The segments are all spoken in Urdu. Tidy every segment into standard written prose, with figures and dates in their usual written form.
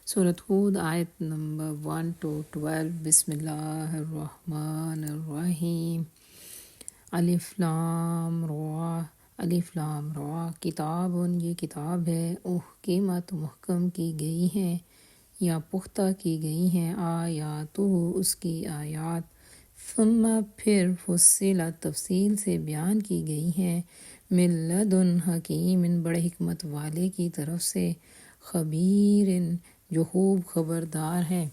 سورۃ ہود آیت نمبر 1 to 12۔ بسم اللہ الرحمن الرحیم۔ الف لام را، الف لام را، کتاب، یہ کتاب ہے، احکمت، محکم کی گئی ہیں یا پختہ کی گئی ہیں، آیاتہ، اس کی آیات، ثم، پھر، فصلت، تفصیل سے بیان کی گئی ہیں، من لدن حکیم، بڑے حکمت والے کی طرف سے، خبیر، جو خوب خبردار ہے۔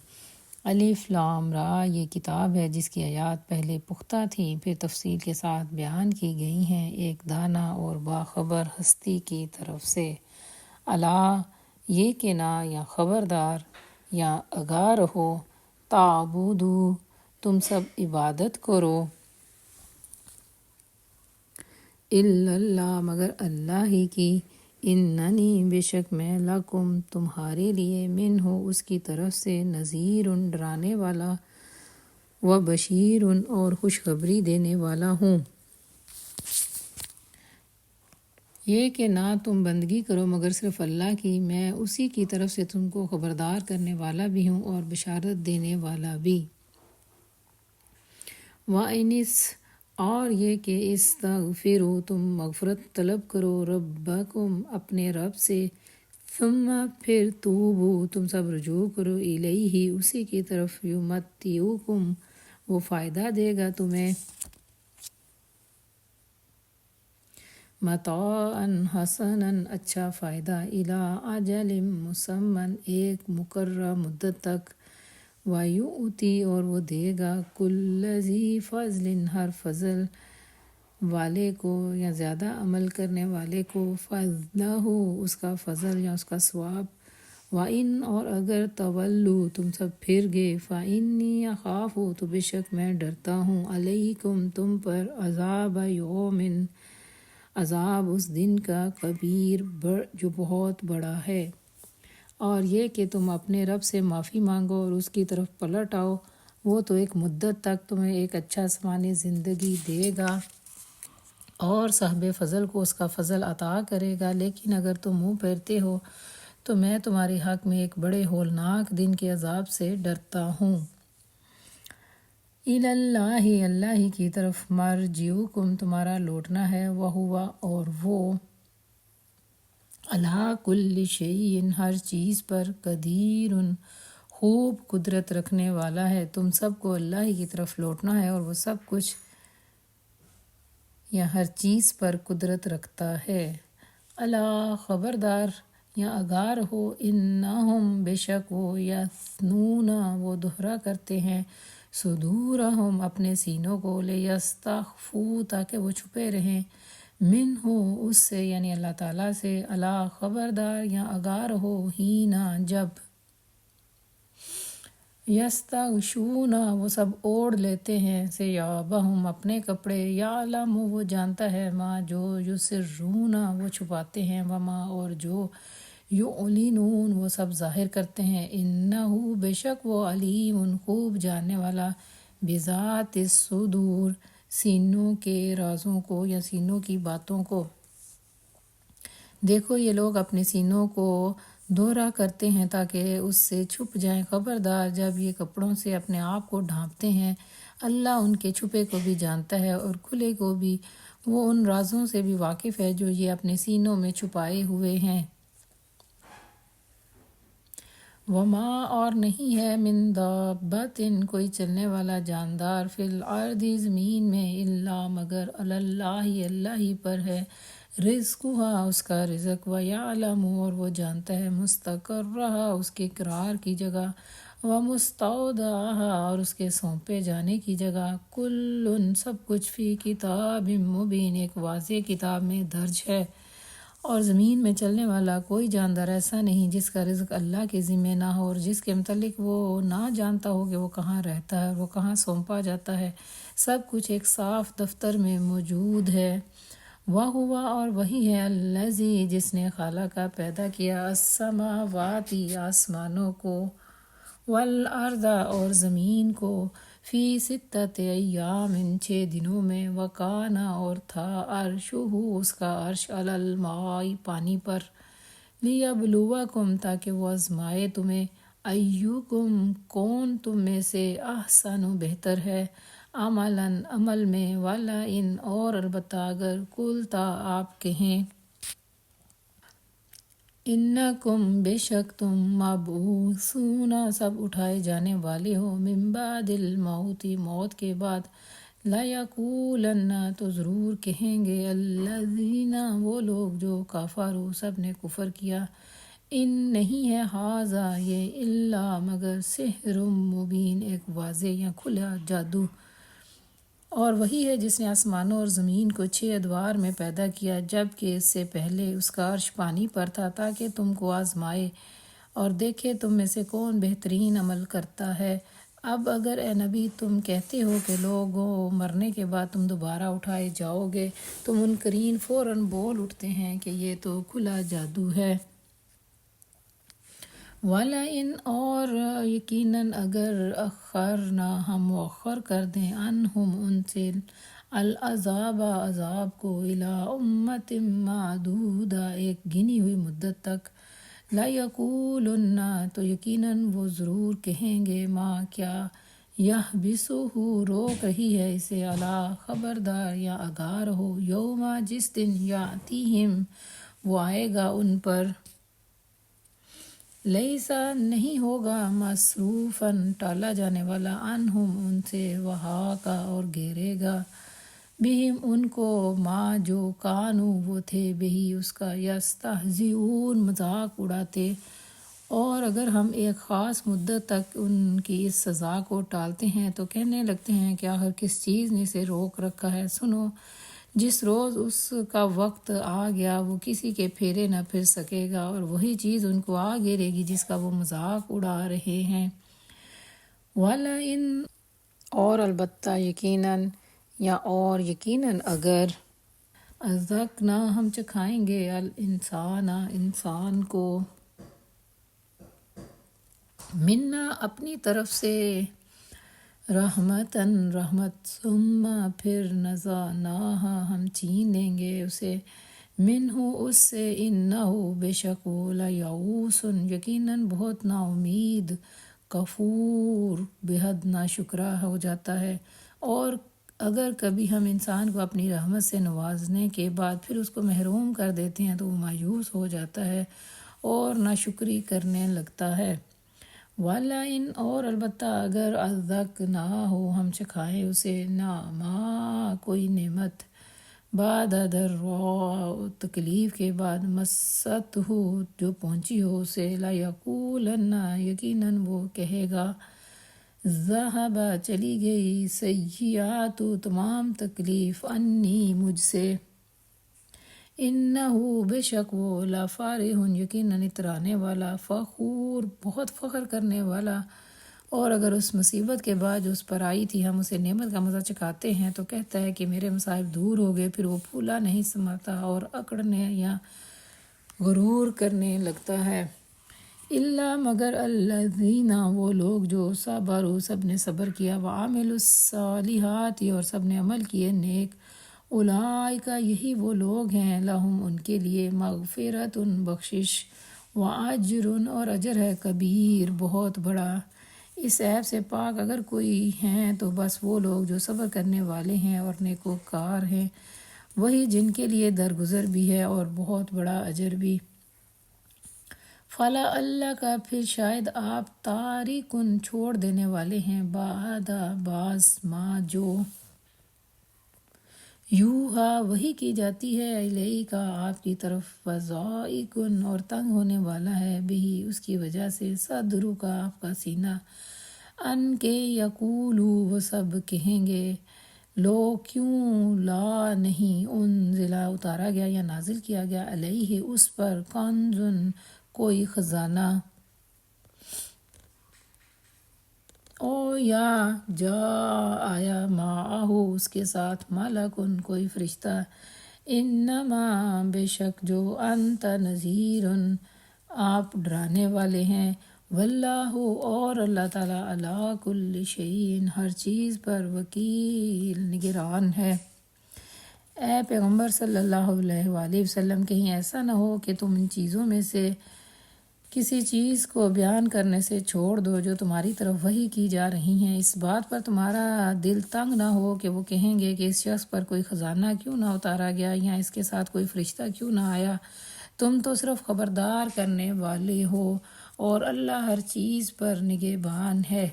الف لام را، یہ کتاب ہے جس کی آیات پہلے پختہ تھیں، پھر تفصیل کے ساتھ بیان کی گئی ہیں، ایک دانا اور باخبر ہستی کی طرف سے۔ الا، یہ کہ نہ، یا خبردار، یا آگاہ رہو، تعبدو، تم سب عبادت کرو، الا اللہ، مگر اللہ ہی کی، اننی، بے شک میں، لکم، تمہارے لیے، منہ، اس کی طرف سے، نذیر، ڈرانے والا، و بشیر، اور خوشخبری دینے والا ہوں۔ یہ کہ نہ تم بندگی کرو مگر صرف اللہ کی، میں اسی کی طرف سے تم کو خبردار کرنے والا بھی ہوں اور بشارت دینے والا بھی۔ وَإِنِس، اور یہ کہ استغفروا، تم مغفرت طلب کرو، ربکم، اپنے رب سے، ثم، پھر، توبو، تم سب رجوع کرو، الیہ، اسی کی طرف، یمتعکم، وہ فائدہ دے گا تمہیں، متاعا حسنا، اچھا فائدہ، الی اجل مسمى، ایک مقررہ مدت تک، وَيُؤْتِي، اور وہ دے گا، کُلَّ ذِی فضل، ہر فضل والے کو یا زیادہ عمل کرنے والے کو، فضلہ، اس کا فضل یا اس کا ثواب، وَإِنْ، اور اگر تولوا، تم سب پھر گئے، فَإِنِّي أَخَافُ، تو بے شک میں ڈرتا ہوں، عَلَيْكُمْ، تم پر، عذاب یوم، عذاب اس دن کا، کبیر، جو بہت بڑا ہے۔ اور یہ کہ تم اپنے رب سے معافی مانگو اور اس کی طرف پلٹ آؤ، وہ تو ایک مدت تک تمہیں ایک اچھا آسمانی زندگی دے گا اور صاحب فضل کو اس کا فضل عطا کرے گا، لیکن اگر تم منہ پھیرتے ہو تو میں تمہارے حق میں ایک بڑے ہولناک دن کے عذاب سے ڈرتا ہوں۔ الی اللہ، اللہ ہی کی طرف، مرجعکم، تمہارا لوٹنا ہے، وہو، اور وہ، علی کل شیء، ہر چیز پر، قدیر، خوب قدرت رکھنے والا ہے۔ تم سب کو اللہ ہی کی طرف لوٹنا ہے اور وہ سب کچھ یا ہر چیز پر قدرت رکھتا ہے۔ الا، خبردار، یا آگاہ رہو، انہم، بے شک وہ، یثنون، وہ دہرا کرتے ہیں، صدورہم، اپنے سینوں کو، لیستخفوا، تاکہ وہ چھپے رہیں، منہ، اس سے، یعنی اللہ تعالیٰ سے، الا، خبردار، یا آگاہ رہو، ہینا، جب، یستغشون، وہ سب اوڑھ لیتے ہیں، ثیابہم، اپنے کپڑے، یعلم، وہ جانتا ہے، ما، جو، یسرون، وہ چھپاتے ہیں، وما، اور جو، یعلنون، وہ سب ظاہر کرتے ہیں، انہ، بے شک وہ، علیم، خوب جاننے والا، بذات الصدور، سینوں کے رازوں کو یا سینوں کی باتوں کو۔ دیکھو، یہ لوگ اپنے سینوں کو دہرا کرتے ہیں تاکہ اس سے چھپ جائیں، خبردار، جب یہ کپڑوں سے اپنے آپ کو ڈھانپتے ہیں، اللہ ان کے چھپے کو بھی جانتا ہے اور کھلے کو بھی، وہ ان رازوں سے بھی واقف ہے جو یہ اپنے سینوں میں چھپائے ہوئے ہیں۔ وما، اور نہیں ہے، من دابۃ، کوئی چلنے والا جاندار، فی الارض، زمین میں، الا، مگر، علی اللہ، اللہ ہی پر ہے، رزقھا، اس کا رزق، ویعلم، اور وہ جانتا ہے، مستقرھا، اس کے قرار کی جگہ، ومستودعھا، اور اس کے سونپے جانے کی جگہ، کل، سب کچھ، فی کتاب مبین، ایک واضح کتاب میں درج ہے۔ اور زمین میں چلنے والا کوئی جاندار ایسا نہیں جس کا رزق اللہ کے ذمہ نہ ہو اور جس کے متعلق وہ نہ جانتا ہو کہ وہ کہاں رہتا ہے اور وہ کہاں سونپا جاتا ہے، سب کچھ ایک صاف دفتر میں موجود ہے۔ وَهُوَ، اور وہی ہے، الذی، جس نے خلق، پیدا کیا، السماوات، آسمانوں کو، والارض، اور زمین کو، فی ستۃ ایام، 6 دنوں میں، وکان، اور تھا، عرشہ، اس کا عرش، علی الماء، پانی پر، لیبلوکم، تاکہ وہ آزمائے تمہیں، ایوکم کون تم میں سے احسن بہتر ہے عملاً عمل میں، والا ان اور البتہ اگر قلتا آپ کہیں انکم بے شک تم مبعوثون سب اٹھائے جانے والے ہو، من بعد الموت موت کے بعد، لیقولن تو ضرور کہیں گے الذین وہ لوگ جو کفروا سب نے کفر کیا، ان نہیں ہے ھذا یہ الا مگر سحر مبین ایک واضح یا کھلا جادو، اور وہی ہے جس نے آسمانوں اور زمین کو 6 ادوار میں پیدا کیا، جبکہ اس سے پہلے اس کا عرش پانی پر تھا، تاکہ تم کو آزمائے اور دیکھے تم میں سے کون بہترین عمل کرتا ہے۔ اب اگر اے نبی تم کہتے ہو کہ لوگوں مرنے کے بعد تم دوبارہ اٹھائے جاؤ گے، تو منکرین فوراً بول اٹھتے ہیں کہ یہ تو کھلا جادو ہے۔ وَلَئِنْ اور یقیناً اگر اخرنا ہم مؤخر کر دیں عنہم ان سے العذاب عذاب کو الی امت معدودہ ایک گنی ہوئی مدت تک، لَیَقُولُنَّ تو یقیناً وہ ضرور کہیں گے ما کیا یحبسہ روک رہی ہے اسے الا خبردار یا آگاہ رہو یوما جس دن یاتیہم وہ آئے گا ان پر، لیسا نہیں ہوگا مصروفاً ٹالا جانے والا عنہم ان سے وحاقہ اور گھیرے گا بہم ان کو ما جو کانوا وہ تھے بہی اس کا یستہزئون مذاق اڑاتے۔ اور اگر ہم ایک خاص مدت تک ان کی اس سزا کو ٹالتے ہیں تو کہنے لگتے ہیں کہ آخر کس چیز نے اسے روک رکھا ہے، سنو جس روز اس کا وقت آ گیا وہ کسی کے پھیرے نہ پھر سکے گا، اور وہی چیز ان کو آ گھیرے گی جس کا وہ مذاق اڑا رہے ہیں۔ وَلَئِنْ اور البتہ یقیناً یا اور یقیناً اگر اذقنا ہم چکھائیں گے الانسان انسان کو منا اپنی طرف سے رحمتاً رحمت ثم پھر نزعناہا ہم چھین لیں گے اسے منہ اس سے انہ بے شک وہ لیئوس یقیناً بہت نا امید کفور بے حد ناشکرا ہو جاتا ہے۔ اور اگر کبھی ہم انسان کو اپنی رحمت سے نوازنے کے بعد پھر اس کو محروم کر دیتے ہیں تو وہ مایوس ہو جاتا ہے اور ناشکری کرنے لگتا ہے۔ وَلَئِنْ اور البتہ اگر اذقناہ ہم چکھائیں اسے نعما کوئی نعمت بعد ضراء تکلیف کے بعد مست ہو جو پہنچی ہو اسے لیقولن یقیناً وہ کہے گا ذہب چلی گئی سیئات تمام تکلیف انی مجھ سے، انہ بے شک وہ لفرح یقیناً اترانے والا فخور بہت فخر کرنے والا۔ اور اگر اس مصیبت کے بعد جو اس پر آئی تھی ہم اسے نعمت کا مزہ چکھاتے ہیں تو کہتا ہے کہ میرے مصائب دور ہو گئے، پھر وہ پھولا نہیں سماتا اور اکڑنے یا غرور کرنے لگتا ہے۔ الا مگر الذین وہ لوگ جو صبروا سب نے صبر کیا، وعملوا الصالحات اور سب نے عمل کیے نیک، اولئک یہی وہ لوگ ہیں لہم ان کے لیے مغفرۃ بخشش، واجر اور اجر ہے کبیر بہت بڑا۔ اس عیب سے پاک اگر کوئی ہیں تو بس وہ لوگ جو صبر کرنے والے ہیں اور نیکوکار ہیں، وہی جن کے لیے درگزر بھی ہے اور بہت بڑا اجر بھی۔ فلا اللہ کا پھر شاید آپ تارکن چھوڑ دینے والے ہیں بعد بعض ما جو یوحا وحی کی جاتی ہے الیک آپ کی طرف، وضائقن اور تنگ ہونے والا ہے بہی اس کی وجہ سے صدرک آپ کا سینہ، ان کے یقولو وہ سب کہیں گے لو کیوں لا نہیں انزلا اتارا گیا یا نازل کیا گیا علیہ اس پر کنزن کوئی خزانہ، او یا جا آیا معاہ اس کے ساتھ ملکن کوئی فرشتہ، انما بے شک جو انت نذیر آپ ڈرانے والے ہیں، واللہ اور اللہ تعالیٰ علی کل شیء ہر چیز پر وکیل نگران ہے۔ اے پیغمبر صلی اللہ علیہ وآلہ وسلم کہیں ایسا نہ ہو کہ تم ان چیزوں میں سے کسی چیز کو بیان کرنے سے چھوڑ دو جو تمہاری طرف وحی کی جا رہی ہیں، اس بات پر تمہارا دل تنگ نہ ہو کہ وہ کہیں گے کہ اس شخص پر کوئی خزانہ کیوں نہ اتارا گیا یا اس کے ساتھ کوئی فرشتہ کیوں نہ آیا۔ تم تو صرف خبردار کرنے والے ہو اور اللہ ہر چیز پر نگہبان ہے۔